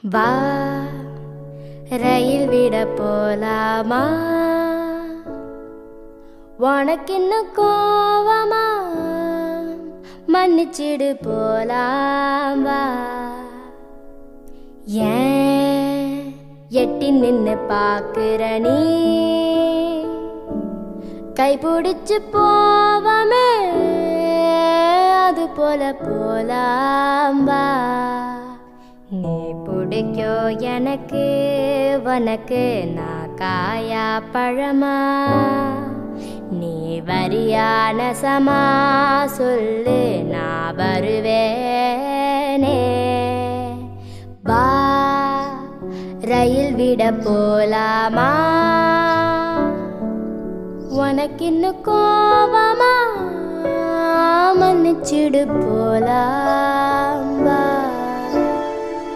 வா ரயில் விட போலாமா? உனக்கின்னு கோவமா? மன்னிச்சிடு போலாம் வா. ஏன் எட்டி நின்னு பாக்குற நீ? கைபிடிச்சு போவமே அது போல போலாம் வா. நீ பிடிக்கோ எனக்கு, உனக்கு நான் காயா பழமா? நீ வரியான சமா சொல்லு, நான் வருவேனே. வா ரயில் விட போலாமா? உனக்கின்னு கோவமா? மன்னிச்சிடு போலாம்.